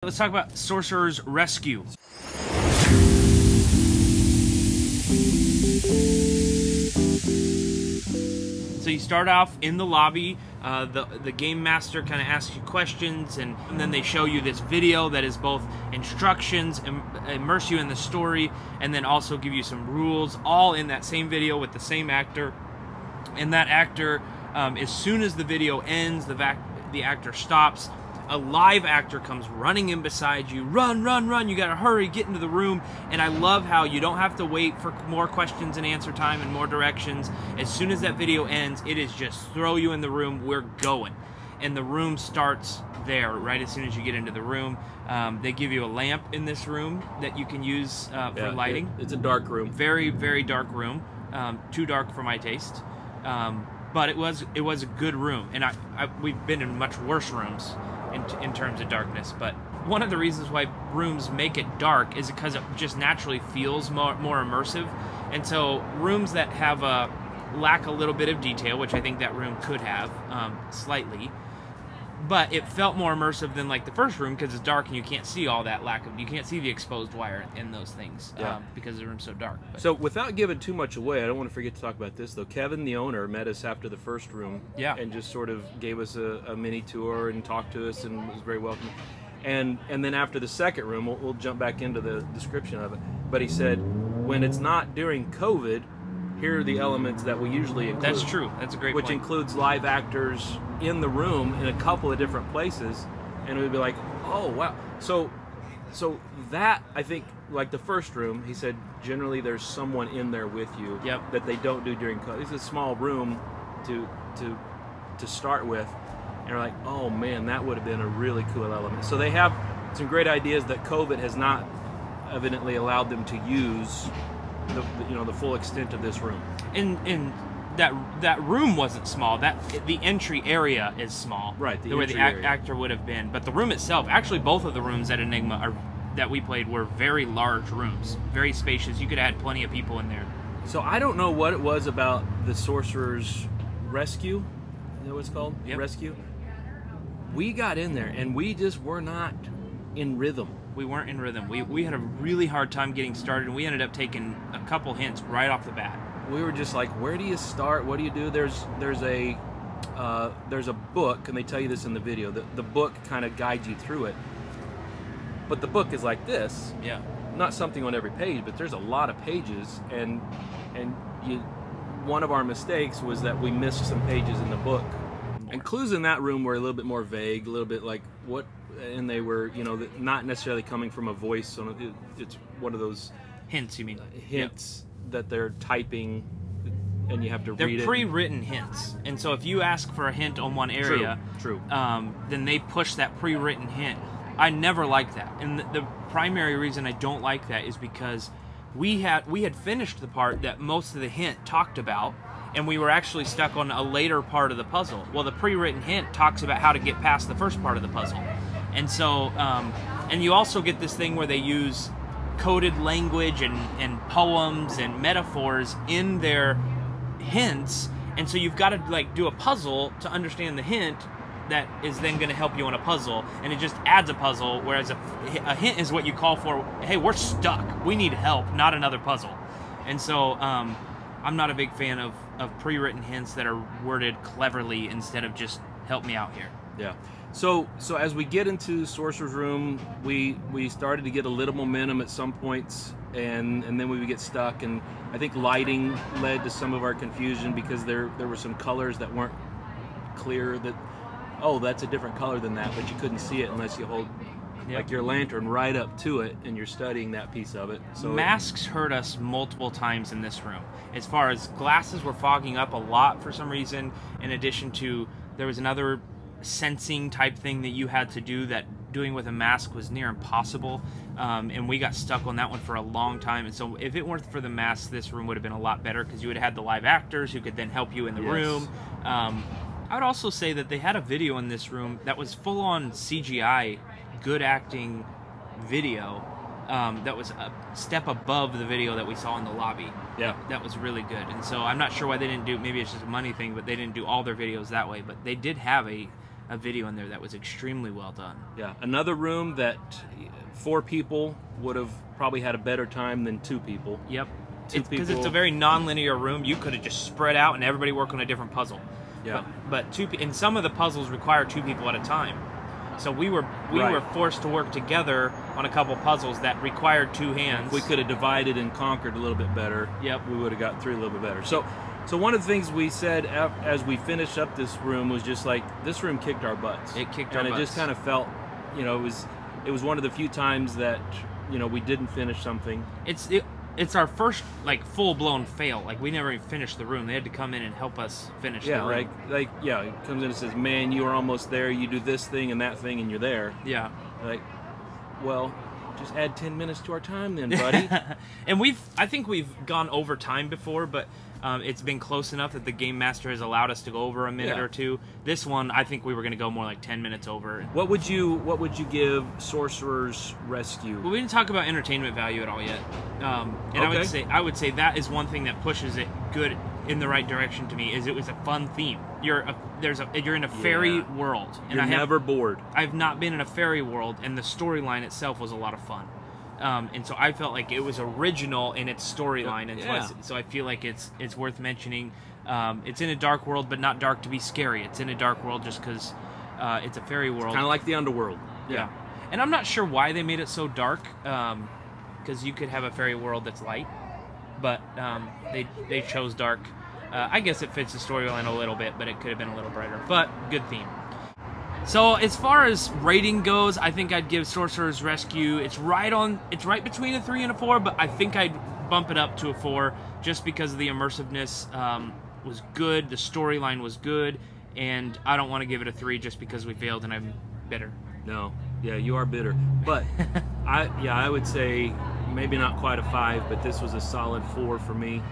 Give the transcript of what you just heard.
Let's talk about Sorcerer's Rescue. So you start off in the lobby, the game master kind of asks you questions, and then they show you this video that is both instructions, immerse you in the story, and then also give you some rules, all in that same video with the same actor. And that actor, as soon as the video ends, the actor stops. A live actor comes running in beside you. Run, run, run. You gotta hurry, get into the room. And I love how you don't have to wait for more questions and answer time and more directions. As soon as that video ends, it is just throw you in the room, we're going. And the room starts there, right as soon as you get into the room. They give you a lamp in this room that you can use for lighting. It's a dark room. Very, very dark room. Too dark for my taste. But it was a good room. And we've been in much worse rooms in terms of darkness, but one of the reasons why rooms make it dark is because it just naturally feels more immersive. And so rooms that have lack a little bit of detail, which I think that room could have slightly, but it felt more immersive than like the first room because it's dark and you can't see all that you can't see the exposed wire in those things because the room's so dark. But. So without giving too much away, I don't want to forget to talk about this though. Kevin, the owner, met us after the first room and just sort of gave us a mini tour and talked to us and was very welcoming. And then after the second room, we'll jump back into the description of it, but he said, when it's not during COVID, here are the elements that we usually include. That's true. That's a great point. Which includes live actors in the room in a couple of different places, and it would be like, oh wow. So that, I think, like the first room, he said generally there's someone in there with you that they don't do during COVID. It's a small room to start with, and we're like, oh man, that would have been a really cool element. So they have some great ideas that COVID has not evidently allowed them to use the full extent of this room. And that room wasn't small. The entry area is small. Right, where the actor would have been. But the room itself, actually both of the rooms at Enigma that we played were very large rooms, very spacious. You could have had plenty of people in there. So I don't know what it was about the Sorcerer's Rescue. Is that what it's called? Yep. Rescue. We got in there and we just were not in rhythm. We weren't in rhythm. We had a really hard time getting started, and we ended up taking a couple hints right off the bat. We were just like, where do you start? What do you do? There's a book, and they tell you this in the video. The book kind of guides you through it. But the book is like this. Yeah. Not something on every page, but there's a lot of pages, and one of our mistakes was that we missed some pages in the book. And clues in that room were a little bit more vague, a little bit like what. And they were, not necessarily coming from a voice. So it's one of those hints. You mean hints that they're typing, and you have to read it. They're pre-written hints, and so if you ask for a hint on one area, true. Then they push that pre-written hint. I never like that, and the primary reason I don't like that is because we had finished the part that most of the hint talked about, and we were actually stuck on a later part of the puzzle. Well, the pre-written hint talks about how to get past the first part of the puzzle. And so, and you also get this thing where they use coded language and poems and metaphors in their hints, and so you've got to do a puzzle to understand the hint that is then going to help you on a puzzle, and it just adds a puzzle, whereas a hint is what you call for, hey, we're stuck, we need help, not another puzzle. And so I'm not a big fan of pre-written hints that are worded cleverly instead of just help me out here. Yeah. So as we get into Sorcerer's Room, we started to get a little momentum at some points, and then we would get stuck, and I think lighting led to some of our confusion because there were some colors that weren't clear, that, oh, that's a different color than that, but you couldn't see it unless you hold like your lantern right up to it and you're studying that piece of it. So masks hurt us multiple times in this room. As far as glasses were fogging up a lot for some reason, in addition to there was another sensing type thing that you had to do that doing with a mask was near impossible, and we got stuck on that one for a long time. And so if it weren't for the masks, this room would have been a lot better because you would have had the live actors who could then help you in the room. I would also say that they had a video in this room that was full on CGI, good acting video, that was a step above the video that we saw in the lobby. Yeah. That was really good. And so I'm not sure why they didn't do, maybe it's just a money thing, but they didn't do all their videos that way. But they did have a a video in there that was extremely well done. Yeah, another room that 4 people would have probably had a better time than 2 people. Yep. Because it's a very non-linear room. You could have just spread out and everybody work on a different puzzle. Yeah. But and some of the puzzles require 2 people at a time. So we were forced to work together on a couple puzzles that required 2 hands. If we could have divided and conquered a little bit better, yep, we would have got through a little bit better. So one of the things we said as we finished up this room was just like, this room kicked our butts. It kicked our butts. And it just kind of felt, you know, it was one of the few times that, you know, we didn't finish something. It's our first like full-blown fail. Like, we never even finished the room. They had to come in and help us finish the room. Yeah, it comes in and says, man, you are almost there. You do this thing and that thing and you're there. Yeah. Like, well, just add 10 minutes to our time then, buddy. And I think we've gone over time before, but it's been close enough that the game master has allowed us to go over a minute or 2. This one, I think we were going to go more like 10 minutes over. What would you give Sorcerer's Rescue? Well, we didn't talk about entertainment value at all yet. And okay. I would say that is one thing that pushes it good in the right direction to me. Is it was a fun theme. You're in a fairy world, and you're never bored. I've not been in a fairy world, and the storyline itself was a lot of fun. And so I felt like it was original in its storyline, and so I feel like it's worth mentioning. It's in a dark world, but not dark to be scary. It's in a dark world just because it's a fairy world. Kind of like the underworld. Yeah. And I'm not sure why they made it so dark, because you could have a fairy world that's light, but they chose dark. I guess it fits the storyline a little bit, but it could have been a little brighter. But good theme. So as far as rating goes, I think I'd give Sorcerer's Rescue. It's right between a 3 and a 4, but I think I'd bump it up to a 4 just because of the immersiveness was good, the storyline was good, and I don't want to give it a 3 just because we failed and I'm bitter. No, yeah, you are bitter, but I would say maybe not quite a 5, but this was a solid 4 for me.